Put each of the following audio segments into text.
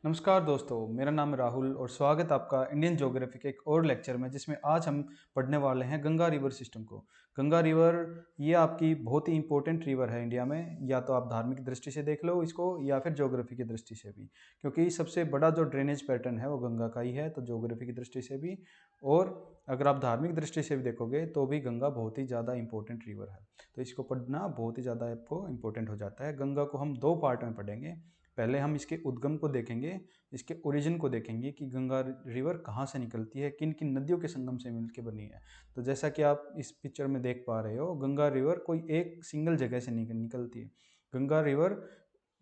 नमस्कार दोस्तों, मेरा नाम है राहुल और स्वागत आपका इंडियन ज्योग्राफी के एक और लेक्चर में, जिसमें आज हम पढ़ने वाले हैं गंगा रिवर सिस्टम को। गंगा रिवर ये आपकी बहुत ही इंपॉर्टेंट रिवर है इंडिया में। या तो आप धार्मिक दृष्टि से देख लो इसको या फिर ज्योग्राफी की दृष्टि से भी, क्योंकि सबसे बड़ा जो ड्रेनेज पैटर्न है वो गंगा का ही है। तो ज्योग्राफी की दृष्टि से भी और अगर आप धार्मिक दृष्टि से भी देखोगे तो भी गंगा बहुत ही ज़्यादा इंपॉर्टेंट रिवर है। तो इसको पढ़ना बहुत ही ज़्यादा आपको इंपॉर्टेंट हो जाता है। गंगा को हम दो पार्ट में पढ़ेंगे। पहले हम इसके उद्गम को देखेंगे, इसके ओरिजिन को देखेंगे कि गंगा रिवर कहाँ से निकलती है, किन किन नदियों के संगम से मिलकर बनी है। तो जैसा कि आप इस पिक्चर में देख पा रहे हो, गंगा रिवर कोई एक सिंगल जगह से निकलती है। गंगा रिवर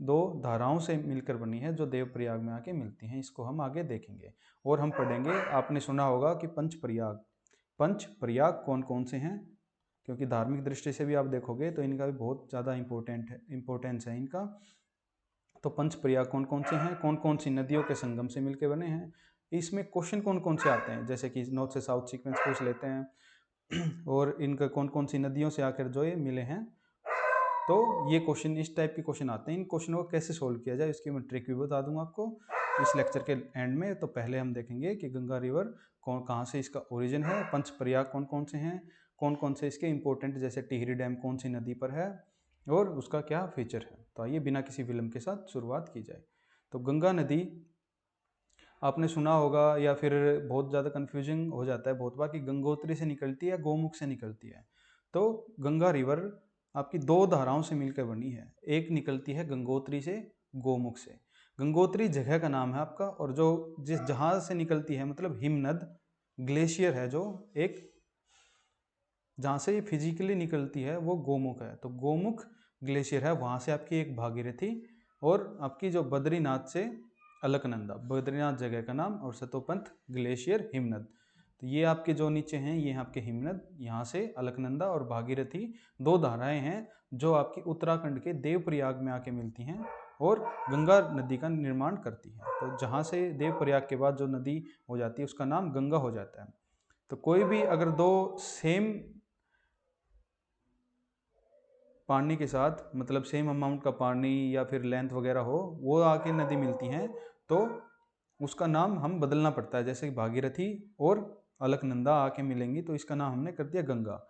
दो धाराओं से मिलकर बनी है जो देवप्रयाग में आके मिलती हैं। इसको हम आगे देखेंगे और हम पढ़ेंगे। आपने सुना होगा कि पंच प्रयाग कौन कौन से हैं, क्योंकि धार्मिक दृष्टि से भी आप देखोगे तो इनका भी बहुत ज़्यादा इम्पोर्टेंस है इनका। तो पंच प्रयाग कौन कौन से हैं, कौन कौन सी नदियों के संगम से मिलकर बने हैं, इसमें क्वेश्चन कौन कौन से आते हैं, जैसे कि नॉर्थ से साउथ सीक्वेंस पूछ लेते हैं और इनका कौन कौन सी नदियों से आकर जो ये मिले हैं। तो ये क्वेश्चन इस टाइप के क्वेश्चन आते हैं। इन क्वेश्चनों को कैसे सोल्व किया जाए इसकी मैं ट्रिक भी बता दूंगा आपको इस लेक्चर के एंड में। तो पहले हम देखेंगे कि गंगा रिवर कहाँ से इसका ओरिजिन है, पंच प्रयाग कौन कौन से हैं, कौन कौन से इसके इंपॉर्टेंट, जैसे टिहरी डैम कौन सी नदी पर है और उसका क्या फीचर है। तो आइए बिना किसी विलंब के साथ शुरुआत की जाए। तो गंगा नदी आपने सुना होगा या फिर बहुत ज़्यादा कन्फ्यूजिंग हो जाता है बहुत बार कि गंगोत्री से निकलती है या गोमुख से निकलती है। तो गंगा रिवर आपकी दो धाराओं से मिलकर बनी है। एक निकलती है गंगोत्री से, गोमुख से। गंगोत्री जगह का नाम है आपका, और जो जिस जहाँ से निकलती है मतलब हिमनद ग्लेशियर है जो एक जहाँ से ये फिजिकली निकलती है वो गोमुख है। तो गोमुख ग्लेशियर है, वहाँ से आपकी एक भागीरथी और आपकी जो बद्रीनाथ से अलकनंदा, बद्रीनाथ जगह का नाम, और सतोपंथ ग्लेशियर हिमनद। तो ये आपके जो नीचे हैं ये आपके हिमनद, यहाँ से अलकनंदा और भागीरथी दो धाराएं हैं जो आपकी उत्तराखंड के देवप्रयाग में आके मिलती हैं और गंगा नदी का निर्माण करती हैं। तो जहाँ से देवप्रयाग के बाद जो नदी हो जाती है उसका नाम गंगा हो जाता है। तो कोई भी अगर दो सेम पानी के साथ मतलब सेम अमाउंट का पानी या फिर लेंथ वगैरह हो, वो आके नदी मिलती हैं तो उसका नाम हम बदलना पड़ता है। जैसे कि भागीरथी और अलकनंदा आके मिलेंगी तो इसका नाम हमने कर दिया गंगा।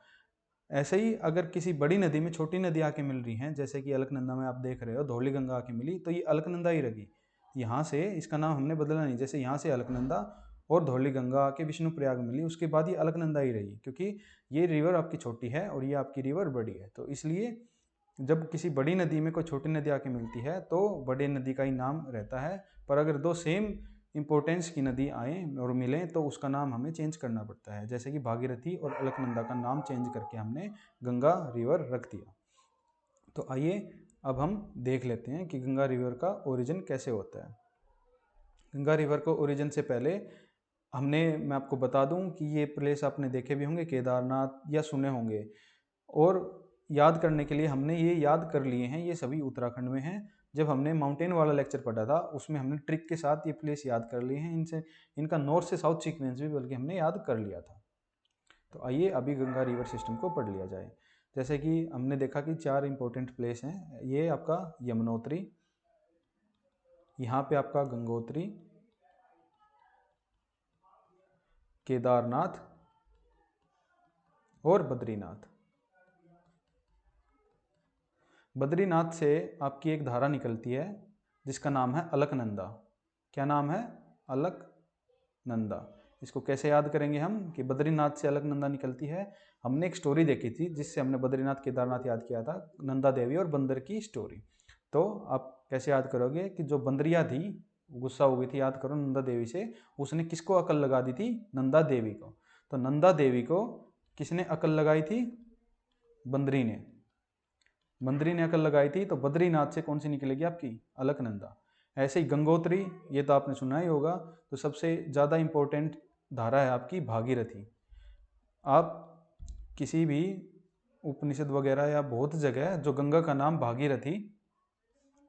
ऐसे ही अगर किसी बड़ी नदी में छोटी नदी आके मिल रही हैं, जैसे कि अलकनंदा में आप देख रहे हो धौली गंगा आके मिली, तो ये अलकनंदा ही रहेगी। यहाँ से इसका नाम हमने बदला नहीं। जैसे यहाँ से अलकनंदा और धौली गंगा आके विष्णुप्रयाग मिली, उसके बाद ये अलकनंदा ही रही, क्योंकि ये रिवर आपकी छोटी है और ये आपकी रिवर बड़ी है। तो इसलिए जब किसी बड़ी नदी में कोई छोटी नदी आके मिलती है तो बड़ी नदी का ही नाम रहता है। पर अगर दो सेम इंपॉर्टेंस की नदी आए और मिलें तो उसका नाम हमें चेंज करना पड़ता है। जैसे कि भागीरथी और अलकनंदा का नाम चेंज करके हमने गंगा रिवर रख दिया। तो आइए अब हम देख लेते हैं कि गंगा रिवर का ओरिजिन कैसे होता है। गंगा रिवर को ओरिजिन से पहले मैं आपको बता दूं कि ये प्लेस आपने देखे भी होंगे, केदारनाथ, या सुने होंगे। और याद करने के लिए हमने ये याद कर लिए हैं, ये सभी उत्तराखंड में हैं। जब हमने माउंटेन वाला लेक्चर पढ़ा था उसमें हमने ट्रिक के साथ ये प्लेस याद कर लिए हैं। इनसे इनका नॉर्थ से साउथ सीक्वेंस भी बल्कि हमने याद कर लिया था। तो आइए अभी गंगा रिवर सिस्टम को पढ़ लिया जाए। जैसे कि हमने देखा कि चार इंपॉर्टेंट प्लेस हैं। ये आपका यमुनोत्री, यहाँ पे आपका गंगोत्री, केदारनाथ और बद्रीनाथ। बद्रीनाथ से आपकी एक धारा निकलती है जिसका नाम है अलकनंदा। क्या नाम है? अलकनंदा। इसको कैसे याद करेंगे हम कि बद्रीनाथ से अलकनंदा निकलती है? हमने एक स्टोरी देखी थी जिससे हमने बद्रीनाथ केदारनाथ याद किया था, नंदा देवी और बंदर की स्टोरी। तो आप कैसे याद करोगे कि जो बंदरिया थी गुस्सा हो गई थी, याद करो, नंदा देवी से। उसने किसको अकल लगा दी थी? नंदा देवी को। तो नंदा देवी को किसने अकल लगाई थी? बंदरी ने। बंदरी ने अकल लगाई थी। तो बद्रीनाथ से कौन सी निकलेगी? आपकी अलकनंदा। ऐसे ही गंगोत्री, ये तो आपने सुना ही होगा। तो सबसे ज़्यादा इंपॉर्टेंट धारा है आपकी भागीरथी। आप किसी भी उपनिषद वगैरह या बहुत जगह जो गंगा का नाम भागीरथी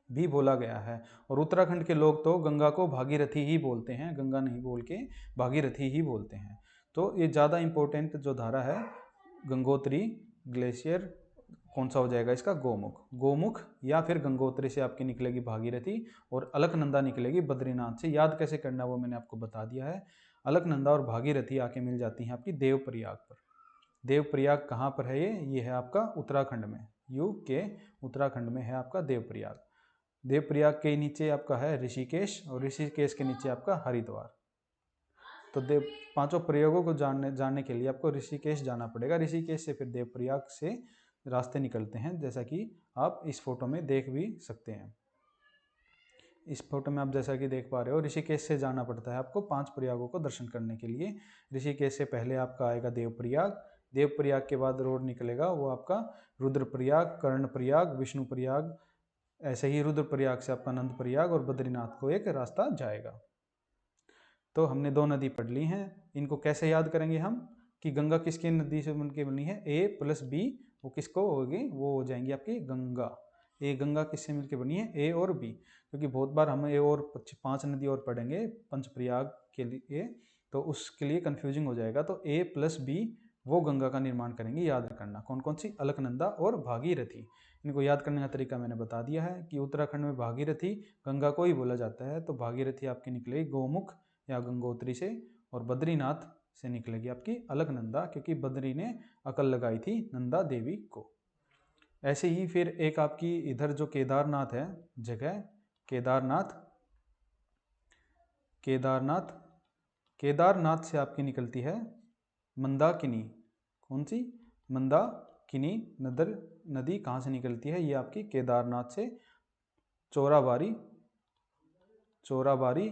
भी बोला गया है, और उत्तराखंड के लोग तो गंगा को भागीरथी ही बोलते हैं, गंगा नहीं बोल के भागीरथी ही बोलते हैं। तो ये ज़्यादा इंपॉर्टेंट जो धारा है गंगोत्री ग्लेशियर कौन सा हो जाएगा इसका, गोमुख। गोमुख या फिर गंगोत्री से आपकी निकलेगी भागीरथी और अलकनंदा निकलेगी बद्रीनाथ से। याद कैसे करना वो मैंने आपको बता दिया है। अलकनंदा और भागीरथी आके मिल जाती हैं आपकी देवप्रयाग पर। देवप्रयाग कहाँ पर है ये है आपका उत्तराखंड में, यू के उत्तराखंड में है आपका देवप्रयाग। देवप्रयाग के नीचे आपका है ऋषिकेश और ऋषिकेश के नीचे आपका हरिद्वार। तो पांचों प्रयोगों को जानने के लिए आपको ऋषिकेश जाना पड़ेगा। ऋषिकेश से फिर देवप्रयाग से रास्ते निकलते हैं, जैसा कि आप इस फोटो में देख भी सकते हैं। इस फोटो में आप जैसा कि देख पा रहे हो, ऋषिकेश से जाना पड़ता है आपको 5 प्रयागों को दर्शन करने के लिए। ऋषिकेश से पहले आपका आएगा देवप्रयाग, देवप्रयाग के बाद रोड निकलेगा वो आपका रुद्रप्रयाग, कर्णप्रयाग, विष्णुप्रयाग, ऐसे ही रुद्रप्रयाग से आपका नंदप्रयाग और बद्रीनाथ को एक रास्ता जाएगा। तो हमने 2 नदी पढ़ ली हैं। इनको कैसे याद करेंगे हम कि गंगा किसकी नदी से बनके बनी है, A + B वो किसको होगी, वो हो जाएंगी आपकी गंगा। गंगा किससे मिलकर बनी है, A और B, क्योंकि बहुत बार हम A और 5 नदी और पढ़ेंगे पंचप्रयाग के लिए, तो उसके लिए कंफ्यूजिंग हो जाएगा। तो A + B वो गंगा का निर्माण करेंगे। याद करना कौन कौन सी, अलकनंदा और भागीरथी। इनको याद करने का तरीका मैंने बता दिया है कि उत्तराखंड में भागीरथी गंगा को ही बोला जाता है। तो भागीरथी आपकी निकलेगी गोमुख या गंगोत्री से, और बद्रीनाथ से निकलेगी आपकी अलकनंदा, क्योंकि बद्री ने अकल लगाई थी नंदा देवी को। ऐसे ही फिर एक आपकी इधर जो केदारनाथ है जगह, केदारनाथ केदारनाथ से आपकी निकलती है मंदाकिनी। कौन सी, मंदाकिनी नदी कहाँ से निकलती है, ये आपकी केदारनाथ से चोराबारी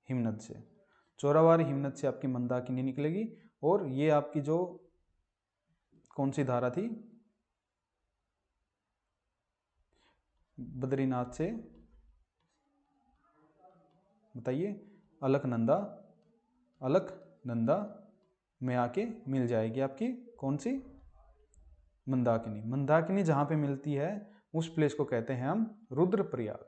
हिमनद से। चोराबारी हिमनद से आपकी मंदाकिनी निकलेगी। और ये आपकी जो कौन सी धारा थी, बद्रीनाथ से बताइए, अलकनंदा में आके मिल जाएगी आपकी कौन सी, मंदाकिनी। मंदाकिनी जहाँ पे मिलती है उस प्लेस को कहते हैं हम रुद्रप्रयाग।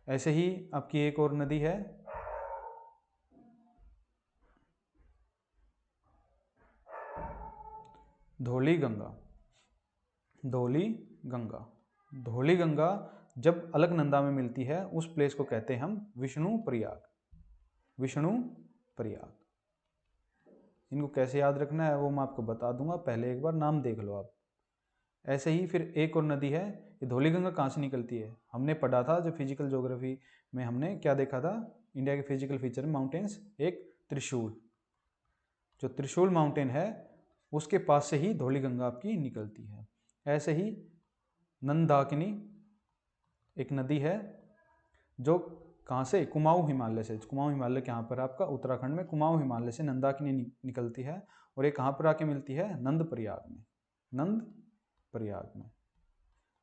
ऐसे ही आपकी एक और नदी है धौली गंगा जब अलकनंदा में मिलती है उस प्लेस को कहते हैं हम विष्णुप्रयाग। इनको कैसे याद रखना है वो मैं आपको बता दूंगा, पहले एक बार नाम देख लो आप। ऐसे ही फिर एक और नदी है, ये धौली गंगा कहाँ से निकलती है, हमने पढ़ा था जो फिजिकल ज्योग्राफी में हमने क्या देखा था, इंडिया के फिजिकल फीचर माउंटेन्स, एक त्रिशूल, जो त्रिशूल माउंटेन है उसके पास से ही धौली गंगा आपकी निकलती है। ऐसे ही नंदाकिनी एक नदी है जो कहाँ से, कुमाऊं हिमालय से। कुमाऊं हिमालय कहाँ पर आपका, उत्तराखंड में कुमाऊं हिमालय से नंदाकिनी निकलती है और ये कहाँ पर आके मिलती है, नंदप्रयाग में।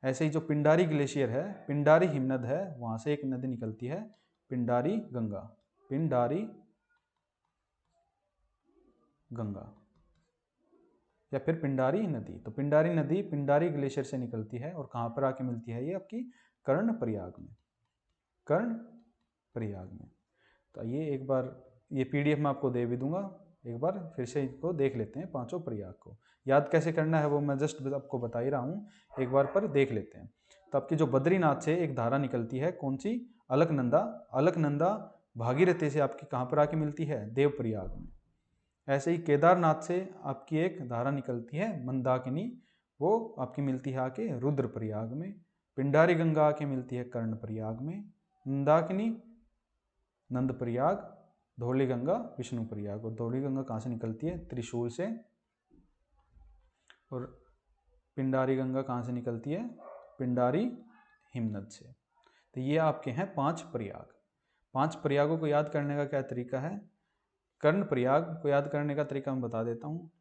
ऐसे ही जो पिंडारी ग्लेशियर है, पिंडारी हिमनद है, वहाँ से एक नदी निकलती है पिंडारी गंगा या फिर पिंडारी नदी। तो पिंडारी नदी पिंडारी ग्लेशियर से निकलती है और कहाँ पर आके मिलती है, ये आपकी कर्णप्रयाग में। तो ये एक बार ये PDF में आपको दे भी दूंगा, एक बार फिर से इसको देख लेते हैं। 5 प्रयाग को याद कैसे करना है वो मैं जस्ट आपको बता ही रहा हूँ, एक बार पर देख लेते हैं। तो आपकी जो बद्रीनाथ से एक धारा निकलती है, कौन सी, अलकनंदा भागीरथी से आपकी कहाँ पर आके मिलती है, देवप्रयाग में। ऐसे ही केदारनाथ से आपकी एक धारा निकलती है मंदाकिनी, वो आपकी मिलती है आके रुद्रप्रयाग में। पिंडारी गंगा आके मिलती है कर्णप्रयाग में। मंदाकिनी नंदप्रयाग, धौली गंगा विष्णुप्रयाग। और धौली गंगा कहाँ से निकलती है, त्रिशूल से। और पिंडारी गंगा कहाँ से निकलती है, पिंडारी हिमनद से। तो ये आपके हैं 5 प्रयाग। 5 प्रयागों को याद करने का क्या तरीका है, कर्णप्रयाग को याद करने का तरीका मैं बता देता हूँ।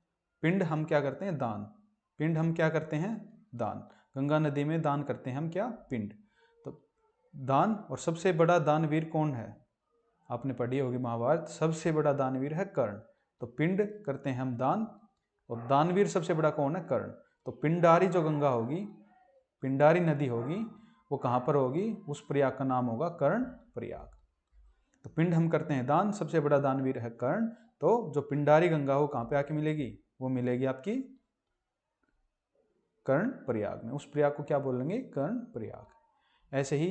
पिंड हम क्या करते हैं, दान। गंगा नदी में दान करते हैं हम क्या, पिंड। तो दान, और सबसे बड़ा दानवीर कौन है, आपने पढ़ी होगी महाभारत, सबसे बड़ा दानवीर है कर्ण। तो पिंड करते हैं हम दान, और दानवीर सबसे बड़ा कौन है, कर्ण। तो पिंडारी जो गंगा होगी, पिंडारी नदी होगी, वो कहाँ पर होगी, उस प्रयाग का नाम होगा कर्णप्रयाग। तो पिंड हम करते हैं दान, सबसे बड़ा दानवीर है कर्ण। तो जो पिंडारी गंगा हो कहाँ पे आके मिलेगी, वो मिलेगी आपकी कर्ण प्रयाग में। उस प्रयाग को क्या बोलेंगे? कर्ण प्रयाग। ऐसे ही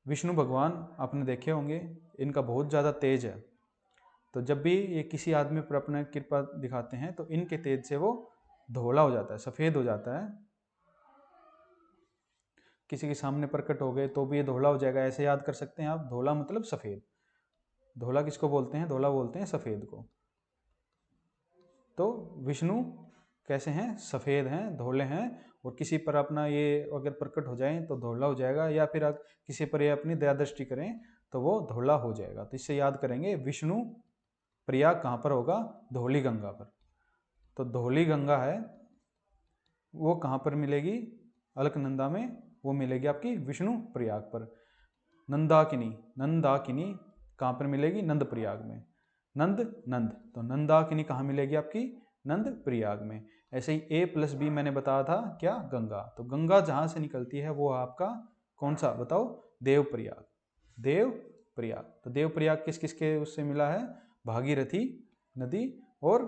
विष्णु भगवान आपने देखे होंगे, इनका बहुत ज़्यादा तेज है, तो जब भी ये किसी आदमी पर अपना कृपा दिखाते हैं तो इनके तेज से वो धोला हो जाता है, सफ़ेद हो जाता है। किसी के सामने प्रकट हो गए तो भी ये धोला हो जाएगा, ऐसे याद कर सकते हैं आप। धोला मतलब सफ़ेद। धोला किसको बोलते हैं? धोला बोलते हैं सफ़ेद को। तो विष्णु कैसे हैं? सफ़ेद हैं, धोले हैं, और किसी पर अपना ये अगर प्रकट हो जाए तो धोला हो जाएगा, या फिर किसी पर ये अपनी दया दृष्टि करें तो वो धोला हो जाएगा। तो इससे याद करेंगे विष्णु प्रयाग कहाँ पर होगा? धौली गंगा पर। तो धौली गंगा है वो कहाँ पर मिलेगी? अलकनंदा में। वो मिलेगी आपकी विष्णु प्रयाग पर। नंदाकिनी, नंदाकिनी कहाँ पर मिलेगी? नंद प्रयाग में। नंद नंद, तो नंदाकिनी कहाँ मिलेगी आपकी? नंद प्रयाग में। ऐसे ही A+B मैंने बताया था क्या? गंगा। तो गंगा जहाँ से निकलती है वो आपका कौन सा बताओ? देव प्रयाग। देव प्रयाग। तो देव प्रयाग किस किसके उससे मिला है? भागीरथी नदी और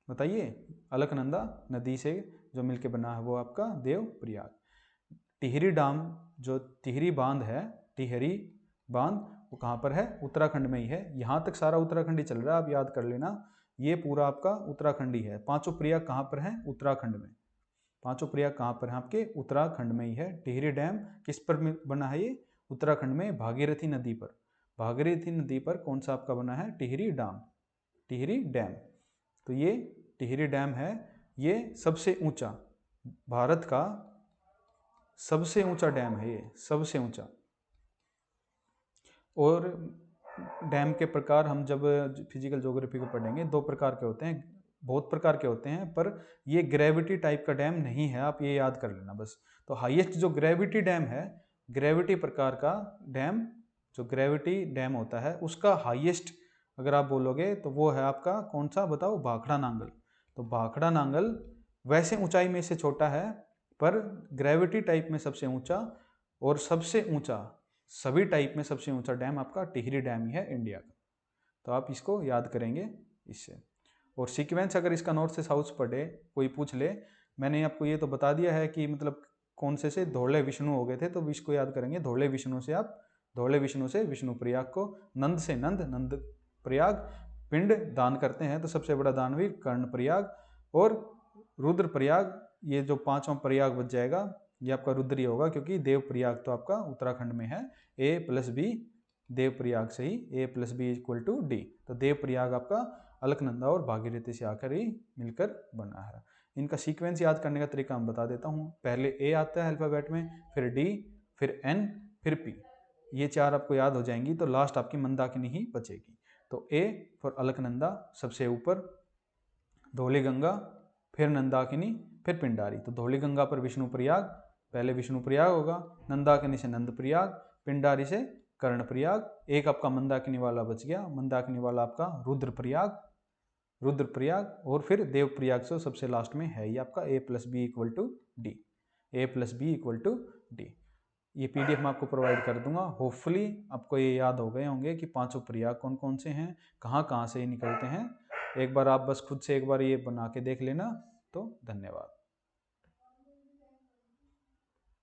बताइए अलकनंदा नदी से जो मिलके बना है वो आपका देव प्रयाग। टिहरी डैम, जो टिहरी बांध है, टिहरी बांध, वो कहाँ पर है? उत्तराखंड में ही है। यहाँ तक सारा उत्तराखंड ही चल रहा है, आप याद कर लेना, ये पूरा आपका उत्तराखंड ही है। पांचों प्रयाग कहाँ पर हैं? उत्तराखंड में। पांचों प्रयाग कहाँ पर हैं? आपके उत्तराखंड में ही है। टिहरी डैम किस पर बना है? ये उत्तराखंड में भागीरथी नदी पर। भागीरथी नदी पर कौन सा आपका बना है? टिहरी डैम। टिहरी डैम। तो ये टिहरी डैम है, ये सबसे ऊंचा, भारत का सबसे ऊंचा डैम है ये, सबसे ऊंचा। और डैम के प्रकार हम जब फिजिकल ज्योग्राफी को पढ़ेंगे, दो प्रकार के होते हैं, बहुत प्रकार के होते हैं, पर ये ग्रेविटी टाइप का डैम नहीं है, आप ये याद कर लेना बस। तो हाईएस्ट जो ग्रेविटी डैम है, ग्रेविटी प्रकार का डैम, जो ग्रेविटी डैम होता है उसका हाईएस्ट अगर आप बोलोगे तो वो है आपका कौन सा बताओ? भाखड़ा नांगल। तो भाखड़ा नांगल वैसे ऊंचाई में से छोटा है, पर ग्रेविटी टाइप में सबसे ऊंचा, और सबसे ऊंचा सभी टाइप में सबसे ऊंचा डैम आपका टिहरी डैम ही है इंडिया का। तो आप इसको याद करेंगे इससे। और सीक्वेंस अगर इसका नॉर्थ से साउथ पढ़े, कोई पूछ ले, मैंने आपको ये तो बता दिया है कि मतलब कौन से धौले विष्णु हो गए थे, तो इसको याद करेंगे। धौले विष्णु से आप, धौले विष्णु से विष्णु प्रयाग को, नंद से नंद, नंद प्रयाग, पिंड दान करते हैं तो सबसे बड़ा दानवीर कर्ण प्रयाग, और रुद्र प्रयाग, ये जो पांचवा प्रयाग बच जाएगा ये आपका रुद्र ही होगा, क्योंकि देव प्रयाग तो आपका उत्तराखंड में है। A+B देव प्रयाग से ही A+B = D। तो देव प्रयाग आपका अलकनंदा और भागीरथी से आकर ही मिलकर बना है। इनका सीक्वेंस याद करने का तरीका मैं बता देता हूँ। पहले A आता है अल्फ़ाबेट में, फिर D, फिर N, फिर P। ये चार आपको याद हो जाएंगी तो लास्ट आपकी मंदाकिनी ही बचेगी। तो A फॉर अलकनंदा सबसे ऊपर, धौली गंगा, फिर नंदाकिनी, फिर पिंडारी। तो धौली गंगा पर विष्णु प्रयाग, पहले विष्णु प्रयाग होगा, नंदाकिनी से नंद प्रयाग, पिंडारी से कर्ण प्रयाग, एक आपका मंदाकिनी वाला बच गया, मंदाकिनी वाला आपका रुद्र प्रयाग, रुद्र प्रयाग, और फिर देव प्रयाग से सबसे लास्ट में है ये आपका A+B = D। A+B = D। ये PDF मैं आपको प्रोवाइड कर दूंगा। होपफुली आपको ये याद हो गए होंगे कि पांचों प्रयाग कौन कौन से हैं, कहाँ कहाँ से ये निकलते हैं। एक बार आप बस खुद से एक बार ये बना के देख लेना। तो धन्यवाद।